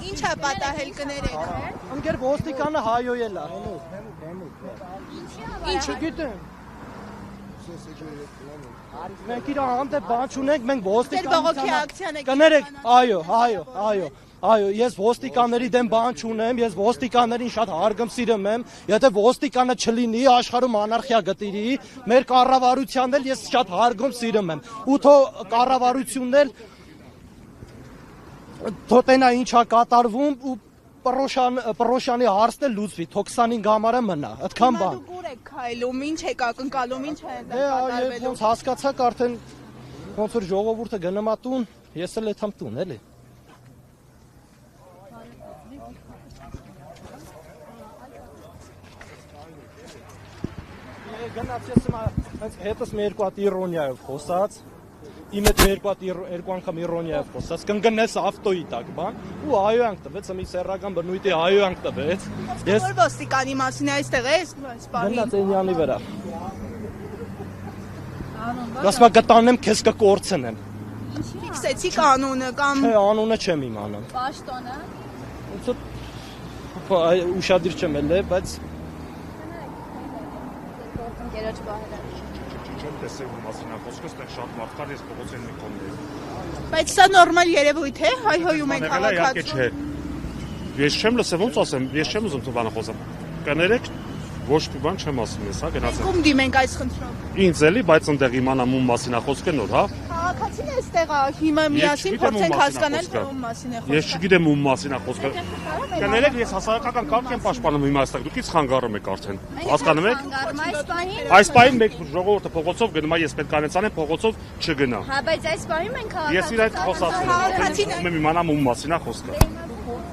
Ինչ է պատահել կներեք։ Ընկեր ոստիկանը հայոյել է։ Ինչ գիտեմ։ Մենք իր հանդեպ բան չունենք, մենք բողոքի ակցիան եք։ կներեք, այո, ես ոստիկանների դեմ բան չունեմ, ես ոստիկաններին շատ հարգում սիրում եմ, եթե ոստիկանը չլինի, աշխարհում անարխիա գտիրի, մեր կառավարությանն էլ ես շատ հարգում սիրում եմ։ Ու թո կառավարությունն էլ թո տենա ինչա կատարվում ու Պռոշյանի հարցն էլ լուծվի, թո 25 համարը մնա, այդքան բան։ Դուք ուր եք քայլում, ինչ եք ակնկալում, ինչ է կատարվելու։ Ոնց հասկացաք արդեն ոնց որ ժողովուրդը գնում է տուն, ես էլ եմ տուն, էլի։ Գնաց ես հենց հետս մի երկու հատ իրոնիայով խոսած, իմ հետ երկու անգամ իրոնիայով խոսած, կընկնես ավտոյի տակ բան, ու հայոյանք տվեց, մի սեռական բնույթի հայոյանք տվեց։ Ես որ ոստիկանի մասին այստեղ է, գնաց Էնյանի վրա։ Ասма կտանեմ, քեզ կկորցնեմ։ Ֆիքսեցի կանոնը կամ Չէ, անունը չեմ իմանում։ Պաշտոնը։ Ուշադիր չեմ ելել, բայց Գերաջ բահերը։ Չեմ տեսել ու մասինախոսքը, ստեղ շատ մարդ կար, ես փողոցին մի կողմի։ Բայց սա նորմալ երևույթ է, հայհոյում են Իհարկե քաղաքացու։ չէ։ Ես չեմ լսել, ոնց ասեմ, ես չեմ ուզում բանը խոսեմ։ Կներեք, ոչ մի բան չեմ ասում ես, հա, գնացել։ Ում դիմենք այս խնդրով։ Ինձ էլի, բայց ընդեղ իմանամ ում մասինախոսքը նոր, հա։ Քաղաքացին է այստեղ, հիմա միասին փորձենք հասկանալ, թե ում մասին է խոսքը։ Ես չգիտեմ ում մասինախոսքը։ Կներեք, ես հասարակական կարգ եմ պաշտպանում հիմա այստեղ, դուք ինձ խանգարում եք արդեն։ Հասկանում եք։ Այս պահին մեկ ժողովուրդը փողոցով գնում է, ես պետք է անեցանեմ փողոցով չգնա։ Հա, բայց այս պահին մենք Ես իր այդ խոսացել եմ, իմանամ ում մասինախոսքը։